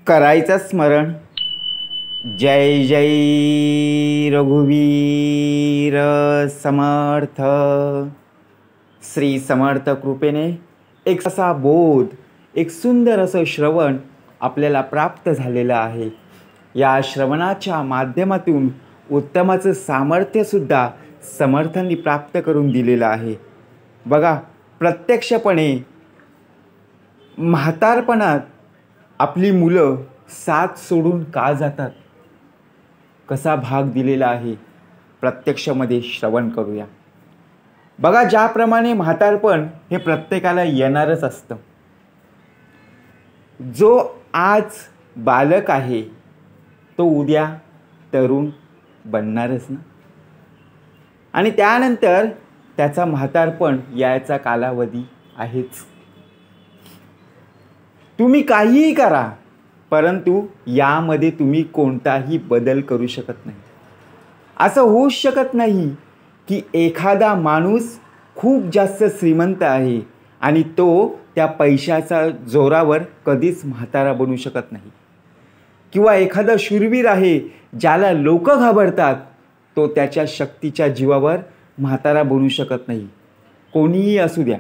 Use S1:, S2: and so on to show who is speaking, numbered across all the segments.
S1: करायचं स्मरण. जय जय रघुवीर समर्थ. श्री समर्थ कृपेने एक असा बोध, एक सुंदर असं श्रवण आपल्याला प्राप्त झालेलं आहे. या श्रवणाच्या माध्यमातून उत्तमाचं सामर्थ्यसुद्धा समर्थांनी प्राप्त करून दिलेलं आहे. बघा, प्रत्यक्षपणे म्हातारपणात आपली मुलं साथ सोडून का जातात, कसा भाग दिलेला आहे प्रत्यक्षमध्ये श्रवण करूया. बघा, ज्याप्रमाणे म्हातारपण हे प्रत्येकाला येणारच असतं. जो आज बालक आहे तो उद्या तरुण बनणारच ना. आणि त्यानंतर त्याचा म्हातारपण यायचा कालावधी आहेच. तुम्ही काहीही करा, परंतु यामध्ये तुम्ही कोणताही बदल करू शकत नाही. असं होऊच शकत नाही की एखादा माणूस खूप जास्त श्रीमंत आहे आणि तो त्या पैशाच्या जोरावर कधीच म्हातारा बनू शकत नाही. किंवा एखादा शूरवीर आहे ज्याला लोक घाबरतात, तो त्याच्या शक्तीच्या जीवावर म्हातारा बनू शकत नाही. कोणीही असू द्या,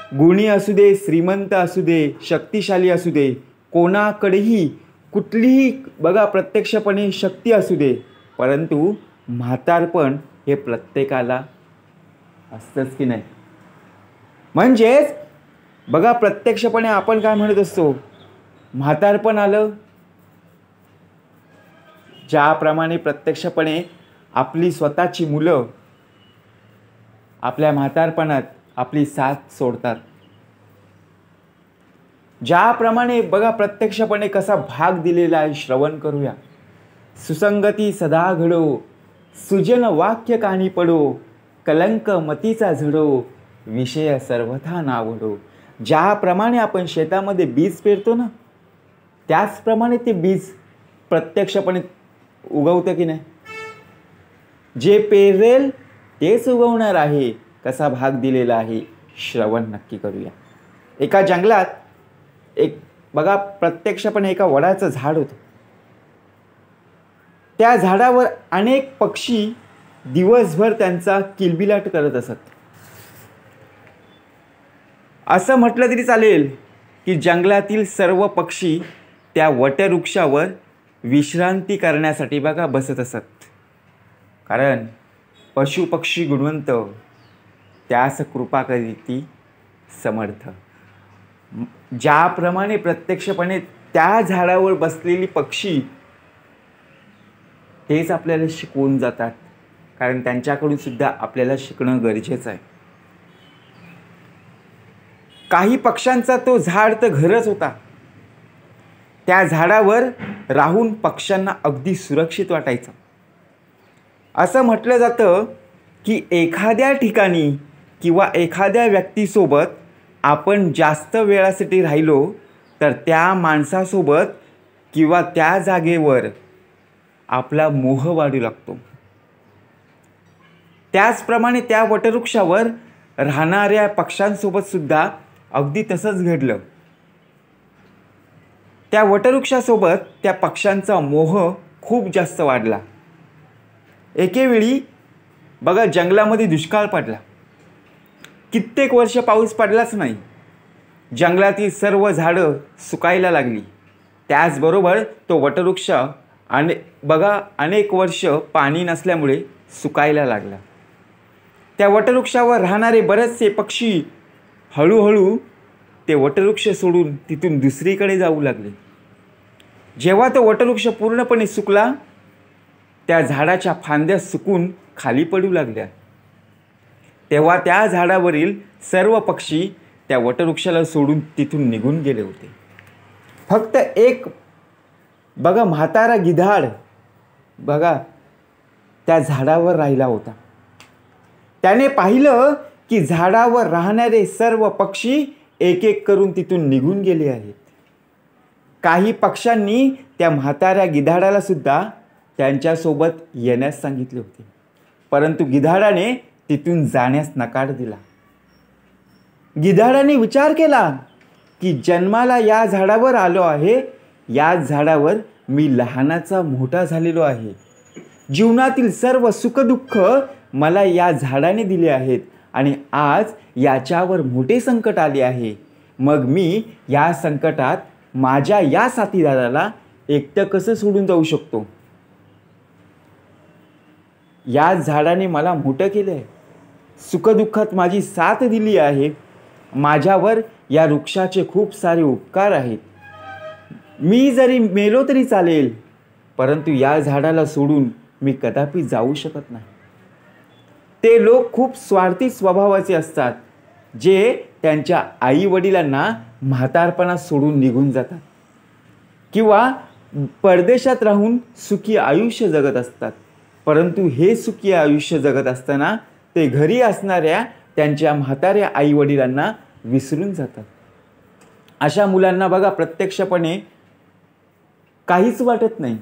S1: गुणी असू दे, श्रीमंत असू दे, शक्तिशाली असू दे, कोणाकडेही कुठलीही बघा प्रत्यक्षपणे शक्ती असू दे, परंतु म्हातारपण हे प्रत्येकाला असतंच की नाही. म्हणजेच बघा, प्रत्यक्षपणे आपण काय म्हणत असतो, म्हातारपण आलं. ज्याप्रमाणे प्रत्यक्षपणे आपली स्वतःची मुलं आपल्या म्हातारपणात आपली साथ सोडतात, ज्याप्रमाणे बघा प्रत्यक्षपणे कसा भाग दिलेला आहे श्रवण करूया. सुसंगती सदा घडो, सुजन वाक्य कानी पडो, कलंक मतीचा झडो, विषय सर्वथा नावडो. ज्याप्रमाणे आपण शेतामध्ये बीज पेरतो ना, त्याचप्रमाणे ते बीज प्रत्यक्षपणे उगवतं की नाही. जे पेरेल तेच उगवणार आहे. कसा भाग दिलेला आहे श्रवण नक्की करूया. एका जंगलात एक बघा प्रत्यक्षपणे एका वडाचं झाड होतं. त्या झाडावर अनेक पक्षी दिवसभर त्यांचा किलबिलाट करत असत. असं म्हटलं तरी चालेल की जंगलातील सर्व पक्षी त्या वटवृक्षावर विश्रांती करण्यासाठी बघा बसत असत. कारण पशुपक्षी गुणवंत, त्यास कृपा करीती समर्थ. ज्याप्रमाणे प्रत्यक्षपणे त्या झाडावर बसलेली पक्षी तेच आपल्याला शिकवून जातात, कारण त्यांच्याकडून सुद्धा आपल्याला शिकणं गरजेचं आहे. काही पक्ष्यांचा तो झाड तर घरच होता. त्या झाडावर राहून पक्ष्यांना अगदी सुरक्षित वाटायचं. असं म्हटलं जातं की एखाद्या ठिकाणी किंवा एखाद्या व्यक्तीसोबत आपण जास्त वेळासाठी राहिलो तर त्या माणसासोबत किंवा त्या जागेवर आपला मोह वाढू लागतो. त्याचप्रमाणे त्या वटवृक्षावर राहणाऱ्या पक्ष्यांसोबत सुद्धा अगदी तसंच घडलं. त्या वटवृक्षासोबत त्या पक्ष्यांचा मोह खूप जास्त वाढला. एकेवेळी बघा जंगलामध्ये दुष्काळ पडला. कित्येक वर्ष पाऊस पडलाच नाही. जंगलातील सर्व झाडं सुकायला लागली. त्याचबरोबर तो वटवृक्ष अनेक वर्ष पाणी नसल्यामुळे सुकायला लागला. त्या वटवृक्षावर राहणारे बरेचसे पक्षी हळूहळू ते वटवृक्ष सोडून तिथून दुसरीकडे जाऊ लागले. जेव्हा तो वटवृक्ष पूर्णपणे सुकला, त्या झाडाच्या फांद्या सुकून खाली पडू लागल्या, तेव्हा त्या झाडावरील सर्व पक्षी त्या वटवृक्षाला सोडून तिथून निघून गेले होते. फक्त एक बघा म्हातारा गिधाड बघा त्या झाडावर राहिला होता. त्याने पाहिलं की झाडावर राहणारे सर्व पक्षी एक एक करून तिथून निघून गेले आहेत. काही पक्ष्यांनी त्या म्हाताऱ्या गिधाडाला सुद्धा त्यांच्यासोबत येण्यास सांगितले होते, परंतु गिधाडाने तिथून जाण्यास नकार दिला. गिधाडाने विचार केला की जन्माला या झाडावर आलो आहे, या झाडावर मी लहानाचा मोठा झालेलो आहे. जीवनातील सर्व सुखदुःख मला या झाडाने दिले आहेत आणि आज याच्यावर मोठे संकट आले आहे. मग मी या संकटात माझ्या या साथीदाराला एकटं कसं सोडून जाऊ शकतो? या झाडाने मला मोठं केलं आहे, सुखदुःखात माझी साथ दिली आहे. माझ्यावर या वृक्षाचे खूप सारे उपकार आहेत. मी जरी मेलो तरी चालेल, परंतु या झाडाला सोडून मी कदापि जाऊ शकत नाही. ते लोक खूप स्वार्थी स्वभावाचे असतात, जे त्यांच्या आई वडिलांना म्हातारपणात सोडून निघून जातात किंवा परदेशात राहून सुखी आयुष्य जगत असतात. परंतु हे सुखी आयुष्य जगत असताना ते घरी असणाऱ्या त्यांच्या म्हाताऱ्या आई वडिलांना विसरून जातात. अशा मुलांना बघा प्रत्यक्षपणे काहीच वाटत नाही,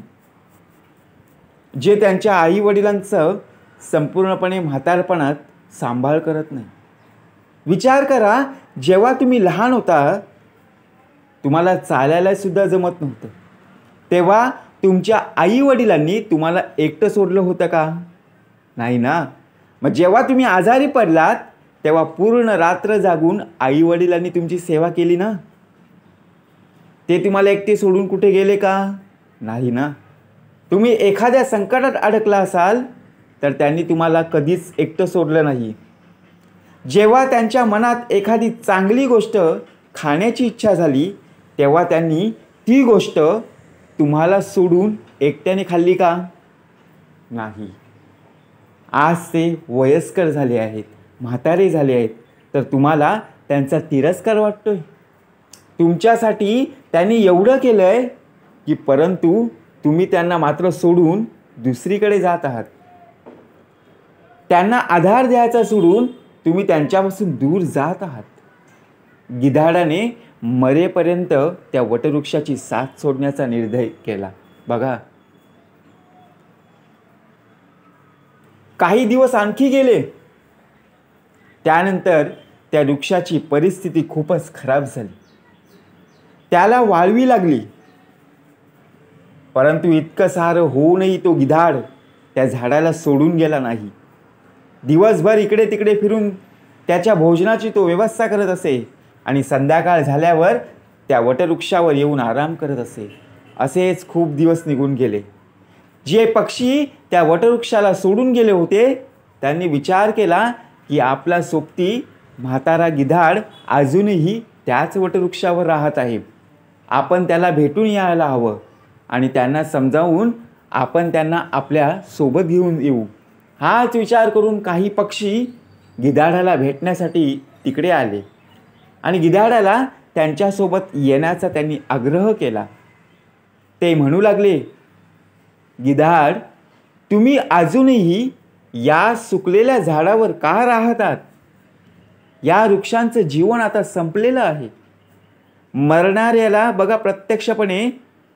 S1: जे त्यांच्या आई वडिलांचं संपूर्णपणे म्हातारपणात सांभाळ करत नाही. विचार करा, जेव्हा तुम्ही लहान होता, तुम्हाला चालायला सुद्धा जमत नव्हतं, तेव्हा तुमच्या आई वडिलांनी तुम्हाला एकटं सोडलं होतं का? नाही ना. मग जेव्हा तुम्ही आजारी पडलात, तेव्हा पूर्ण रात्र जागून आई वडिलांनी तुमची सेवा केली ना. ते तुम्हाला एकटे सोडून कुठे गेले का? नाही ना. तुम्ही एखाद्या संकटात अडकला असाल तर त्यांनी तुम्हाला कधीच एकटं सोडलं नाही. जेव्हा त्यांच्या मनात एखादी चांगली गोष्ट खाण्याची इच्छा झाली, तेव्हा त्यांनी ती गोष्ट तुम्हाला सोडून एकट्याने खाल्ली का? नाही. आज ते वयस्कर झाले आहेत, म्हातारे झाले आहेत, तर तुम्हाला त्यांचा तिरस्कार वाटतोय. तुमच्यासाठी त्यांनी एवढं केलं आहे की परंतु तुम्ही त्यांना मात्र सोडून दुसरीकडे जात आहात. त्यांना आधार द्यायचा सोडून तुम्ही त्यांच्यापासून दूर जात आहात. गिधाडाने मरेपर्यंत त्या वटवृक्षाची साथ सोडण्याचा निर्णय केला. बघा, काही दिवस आणखी गेले. त्यानंतर त्या वृक्षाची परिस्थिती खूपच खराब झाली. त्याला वाळवी लागली. परंतु इतकं सारं होऊनही तो गिधाड त्या झाडाला सोडून गेला नाही. दिवसभर इकडे तिकडे फिरून त्याच्या भोजनाची तो व्यवस्था करत असे आणि संध्याकाळ झाल्यावर त्या वटवृक्षावर येऊन आराम करत असे. असेच खूप दिवस निघून गेले. जे पक्षी त्या वटवृक्षाला सोडून गेले होते, त्यांनी विचार केला की आपला सोबती म्हातारा गिधाड अजूनही त्याच वटवृक्षावर राहत आहे. आपण त्याला भेटून यायला हवं आणि त्यांना समजावून आपण त्यांना आपल्या सोबत घेऊन येऊ. हाच विचार करून काही पक्षी गिधाडाला भेटण्यासाठी तिकडे आले आणि गिधाडाला त्यांच्यासोबत येण्याचा त्यांनी आग्रह केला. ते म्हणू लागले, गिधाड, तुम्ही अजूनही या सुकलेल्या झाडावर का राहतात? या वृक्षांचं जीवन आता संपलेलं आहे. मरणाऱ्याला बघा, प्रत्यक्षपणे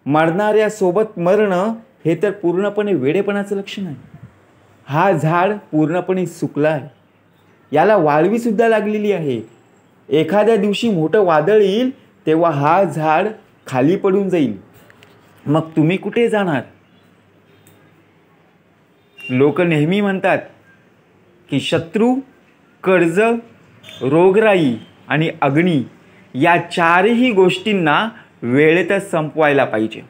S1: मरणाऱ्यासोबत मरणं हे तर पूर्णपणे वेडेपणाचं लक्षण आहे. हा झाड पूर्णपणे सुकला आहे. याला वाळवीसुद्धा लागलेली आहे. एखाद्या दिवशी मोठं वादळ येईल तेव्हा हा झाड खाली पडून जाईल. मग तुम्ही कुठे जाणार? लोक नेहमी म्हणतात की शत्रू, कर्ज, रोगराई आणि अग्नी या चारही गोष्टींना वेळेतच संपवायला पाहिजे.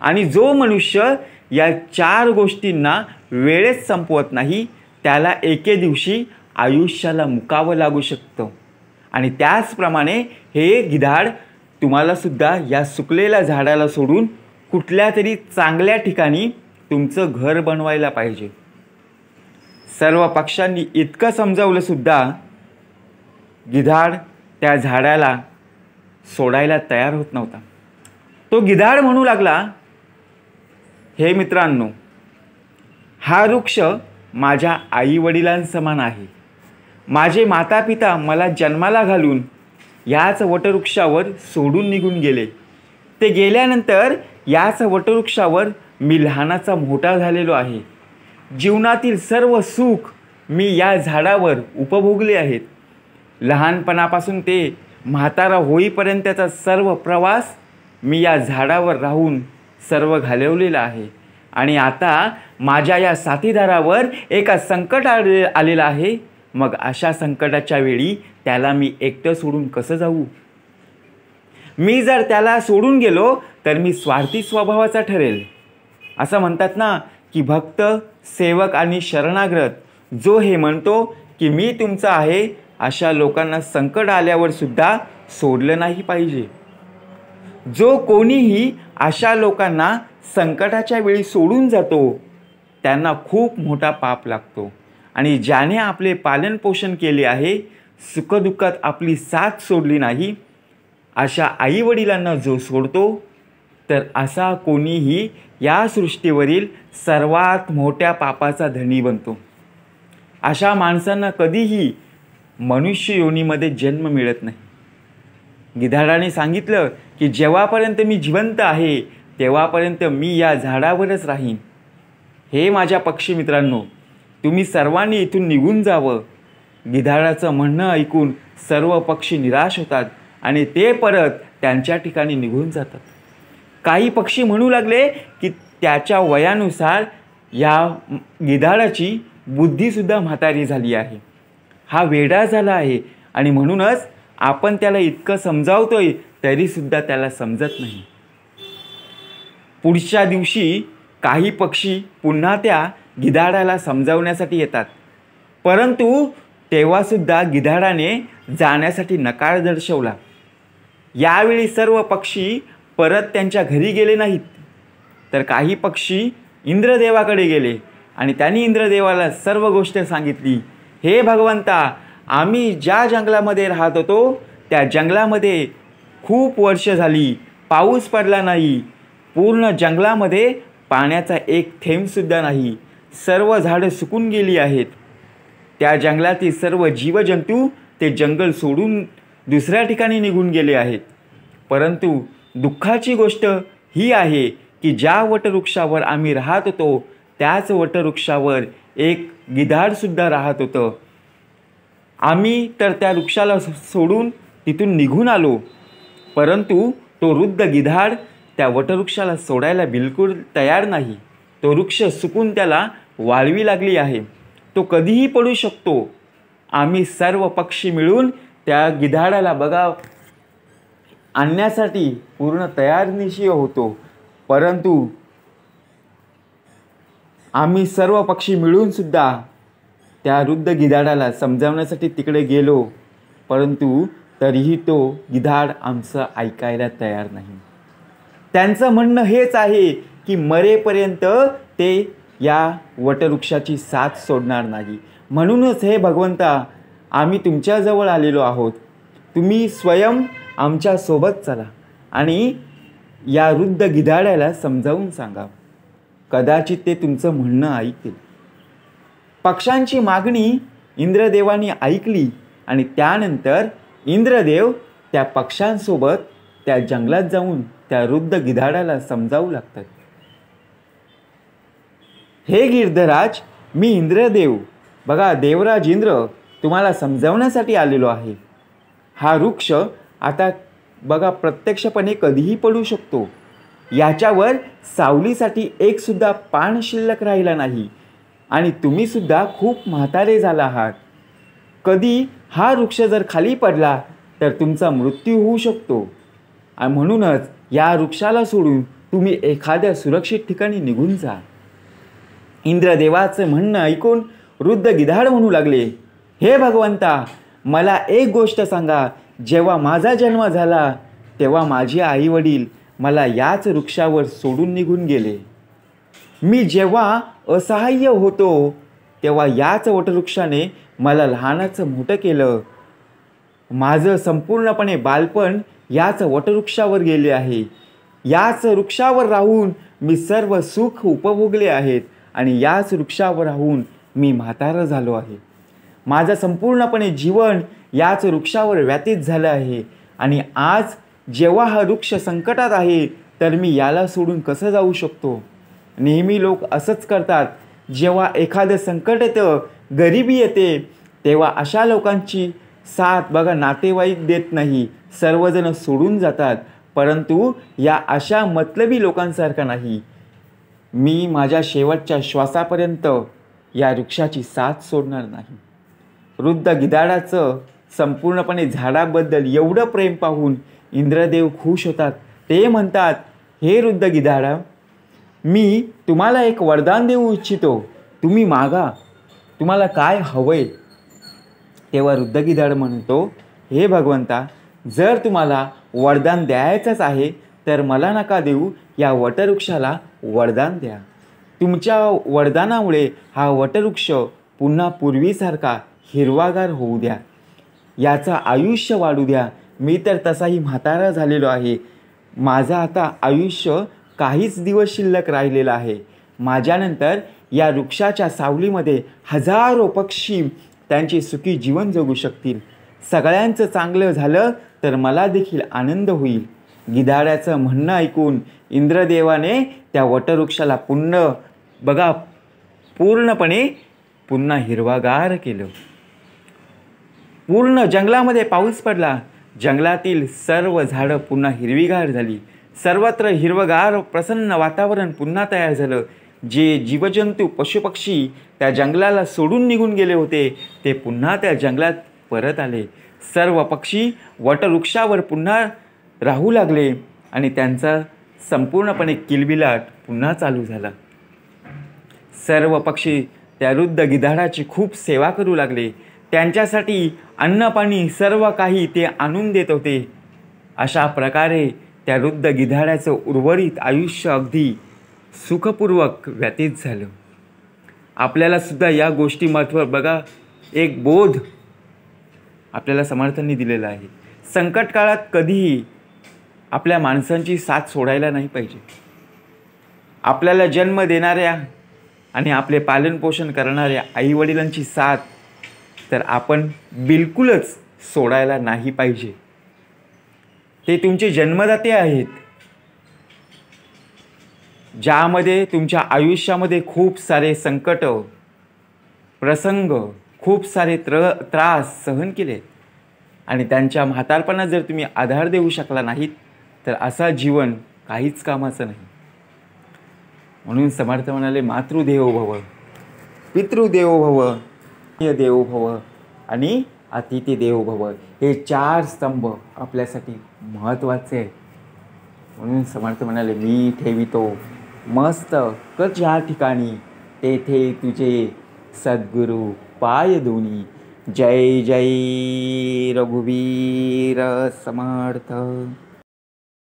S1: आणि जो मनुष्य या चार गोष्टींना वेळेत संपवत नाही, त्याला एके दिवशी आयुष्याला मुकावं लागू शकतं. आणि त्याचप्रमाणे हे गिधाड तुम्हाला सुद्धा या सुकलेल्या झाडाला सोडून कुठल्या तरी चांगल्या ठिकाणी तुमचं घर बनवायला पाहिजे. सर्व पक्षांनी इतकं समजावलं सुद्धा गिधाड त्या झाडाला सोडायला तयार होत नव्हता. तो गिधाड म्हणू लागला, हे मित्रांनो, हा वृक्ष माझ्या आई वडिलांसमान आहे. माझे माता पिता मला जन्माला घालून याच वटवृक्षावर सोडून निघून गेले. ते गेल्यानंतर याच वटवृक्षावर मी लहानाचा मोठा झालेलो आहे. जीवनातील सर्व सुख मी या झाडावर उपभोगले आहेत. लहानपणापासून ते म्हातारा होईपर्यंतचा सर्व प्रवास मी या झाडावर राहून सर्व घालवलेला आहे आणि आता माझ्या या साथीदारावर एका संकट आलेलं आहे. मग अशा संकटाच्या वेळी त्याला मी एकटं सोडून कसं जाऊ? मी जर त्याला सोडून गेलो तर मी स्वार्थी स्वभावाचा ठरेल. असं म्हणतात ना की भक्त, सेवक आणि शरणागत जो हे म्हणतो की मी तुमचा आहे, अशा लोकांना संकट आल्यावर सुद्धा सोडलं नाही पाहिजे. जो कोणीही अशा लोकांना संकटाच्या वेळी सोडून जातो त्यांना खूप मोठा पाप लागतो. आणि ज्याने आपले पालनपोषण केले आहे, सुखदुःखात आपली साथ सोडली नाही, अशा आईवडिलांना जो सोडतो तर असा कोणीही या सृष्टीवरील सर्वात मोठ्या पापाचा धनी बनतो. अशा माणसांना कधीही मनुष्य योनीमध्ये जन्म मिळत नाही. गिधाडाने सांगितलं की जेव्हापर्यंत मी जिवंत आहे तेव्हापर्यंत मी या झाडावरच राहीन. हे माझ्या पक्षी मित्रांनो, तुम्ही सर्वांनी इथून निघून जावं. गिधाडाचं म्हणणं ऐकून सर्व पक्षी निराश होतात आणि ते परत त्यांच्या ठिकाणी निघून जातात. काही पक्षी म्हणू लागले की त्याच्या वयानुसार या गिधाडाची बुद्धीसुद्धा म्हातारी झाली आहे, हा वेडा झाला आहे आणि म्हणूनच आपण त्याला इतकं समजावतोय तरीसुद्धा त्याला समजत नाही. पुढच्या दिवशी काही पक्षी पुन्हा त्या गिधाडाला समजावण्यासाठी येतात, परंतु तेव्हासुद्धा गिधाडाने जाण्यासाठी नकार दर्शवला. यावेळी सर्व पक्षी परत त्यांच्या घरी गेले नाहीत, तर काही पक्षी इंद्रदेवाकडे गेले आणि त्यांनी इंद्रदेवाला सर्व गोष्ट सांगितली. हे भगवंता, आम्ही ज्या जंगलामध्ये राहत होतो त्या जंगलामध्ये खूप वर्ष झाली पाऊस पडला नाही. पूर्ण जंगलामध्ये पाण्याचा एक थेंबसुद्धा नाही. सर्व झाडं सुकून गेली आहेत. त्या जंगलातील सर्व जीवजंतू ते जंगल सोडून दुसऱ्या ठिकाणी निघून गेले आहेत. परंतु दुःखाची गोष्ट ही आहे की ज्या वटवृक्षावर आम्ही राहत होतो त्याच वटवृक्षावर एक गिधाडसुद्धा राहत होतं. आम्ही तर त्या वृक्षाला सोडून तिथून निघून आलो, परंतु तो वृद्ध गिधाड त्या वटवृक्षाला सोडायला बिलकुल तयार नाही. तो वृक्ष सुकून त्याला वाळवी लागली आहे, तो कधीही पडू शकतो. आम्ही सर्व पक्षी मिळून त्या गिधाडाला बघा आणण्यासाठी पूर्ण तयारीनिशी होतो, परंतु आम्ही सर्व पक्षी मिळूनसुद्धा त्या वृद्ध गिधाडाला समजावण्यासाठी तिकडे गेलो, परंतु तरीही तो गिधाड आमचं ऐकायला तयार नाही. त्यांचं म्हणणं हेच आहे की मरेपर्यंत ते या वटवृक्षाची साथ सोडणार नाही. म्हणूनच हे भगवंता, आम्ही तुमच्याजवळ आलेलो आहोत. तुम्ही स्वयं आमच्यासोबत चला आणि या वृद्ध गिधाडाला समजावून सांगा. कदाचित ते तुमचं म्हणणं ऐकतील. पक्ष्यांची मागणी इंद्रदेवाने ऐकली आणि त्यानंतर इंद्रदेव त्या पक्ष्यांसोबत त्या जंगलात जाऊन त्या वृद्ध गिधाडाला समजावू लागतात. हे गिर्धराज, मी इंद्रदेव, बघा देवराज इंद्र तुम्हाला समजावण्यासाठी आलेलो आहे. हा वृक्ष आता बघा प्रत्यक्षपणे कधीही पडू शकतो. याच्यावर सावलीसाठी एक सुद्धा पान शिल्लक राहिला नाही आणि तुम्ही सुद्धा खूप म्हातारे झाला आहात. कधी हा वृक्ष जर खाली पडला तर तुमचा मृत्यू होऊ शकतो. आणि म्हणूनच या वृक्षाला सोडून तुम्ही एखाद्या सुरक्षित ठिकाणी निघून जा. इंद्रदेवाचं म्हणणं ऐकून वृद्ध गिधाड म्हणू लागले, हे भगवंता, मला एक गोष्ट सांगा. जेव्हा माझा जन्म झाला तेव्हा माझे आईवडील मला याच वृक्षावर सोडून निघून गेले. मी जेव्हा असहाय्य होतो तेव्हा याच वटवृक्षाने मला लहानाचं मोठं केलं. माझं संपूर्णपणे बालपण याच वटवृक्षावर गेले आहे. याच वृक्षावर राहून मी सर्व सुख उपभोगले आहेत आणि याच वृक्षावर राहून मी म्हातारा झालो आहे. माझं संपूर्णपणे जीवन याच वृक्षावर व्यतीत झालं आहे आणि आज जेव्हा हा वृक्ष संकटात आहे तर मी याला सोडून कसं जाऊ शकतो. नेहमी लोक असंच करतात. जेव्हा एखादं संकट येतं, गरिबी येते, तेव्हा अशा लोकांची साथ बघा नातेवाईक देत नाही, सर्वजण सोडून जातात, परंतु या अशा मतलबी लोकांसारखा नाही. मी माझ्या शेवटच्या श्वासापर्यंत या वृक्षाची साथ सोडणार नाही. वृद्ध गिधाडाचं संपूर्णपणे झाडाबद्दल एवढं प्रेम पाहून इंद्रदेव खुश होतात. ते म्हणतात, हे वृद्ध गिधाडा, मी तुम्हाला एक वरदान देऊ इच्छितो. तुम्ही मागा, तुम्हाला काय हवंय. तेव्हा वृद्ध गिधाड म्हणतो, हे भगवंता, जर तुम्हाला वरदान द्यायचंच आहे तर मला नका देऊ, या वटवृक्षाला वरदान द्या. तुमच्या वरदानामुळे हा वटवृक्ष पुन्हा पूर्वीसारखा हिरवागार होऊ द्या. याचं आयुष्य वाढू द्या. मी तर तसाही म्हातारा झालेलो आहे. माझं आता आयुष्य काहीच दिवस शिल्लक राहिलेलं आहे. माझ्यानंतर या वृक्षाच्या सावलीमध्ये हजारो पक्षी त्यांचे सुखी जीवन जगू शकतील. सगळ्यांचं चांगलं झालं तर मला देखील आनंद होईल. गिधाड्याचं म्हणणं ऐकून इंद्रदेवाने त्या वटवृक्षाला पूर्णपणे पुन्हा हिरवागार केलं. पूर्ण जंगलामध्ये पाऊस पडला. जंगलातील सर्व झाडं पुन्हा हिरवीगार झाली. सर्वत्र हिरवगार प्रसन्न वातावरण पुन्हा तयार झालं. जे जीवजंतू पशुपक्षी त्या जंगलाला सोडून निघून गेले होते ते पुन्हा त्या जंगलात परत आले. सर्व पक्षी वटवृक्षावर पुन्हा राहू लागले आणि त्यांचा संपूर्णपणे किलबिलाट पुन्हा चालू झाला. सर्व पक्षी त्या वृद्ध गिधाडाची खूप सेवा करू लागले. त्यांच्यासाठी अन्न पाणी सर्व काही ते आणून देत होते. अशा प्रकारे त्या वृद्ध गिधाडाचं उर्वरित आयुष्य अगदी सुखपूर्वक व्यतीत झालं. आपल्याला सुद्धा या गोष्टी महत्त्व बघा, एक बोध आपल्याला समर्थांनी दिलेला आहे. संकट काळात कधीही आपल्या माणसांची साथ सोडायला नाही पाहिजे. आपल्याला जन्म देणाऱ्या आणि आपले पालनपोषण करणाऱ्या आईवडिलांची साथ तर आपण बिलकुलच सोडायला नाही पाहिजे. ते तुमचे जन्मदाते आहेत, ज्यामध्ये तुमच्या आयुष्यामध्ये खूप सारे संकट, प्रसंग, खूप सारे त्रास सहन केले आणि त्यांच्या म्हातारपणात जर तुम्ही आधार देऊ शकला नाहीत तर असा जीवन काहीच कामाचं नाही. म्हणून समर्थ म्हणाले, मातृदेवो भव, पितृदेवो भव, देवो भव आणि अतिथी देवो भव. हे 4 स्तंभ आपल्यासाठी महत्त्वाचे आहेत. म्हणून समर्थ म्हणाले, मी ठेवितो मस्तक ज्या ठिकाणी तेथे तुझे सद्गुरू पाय दोनी. जय जय रघुवीर समर्थ.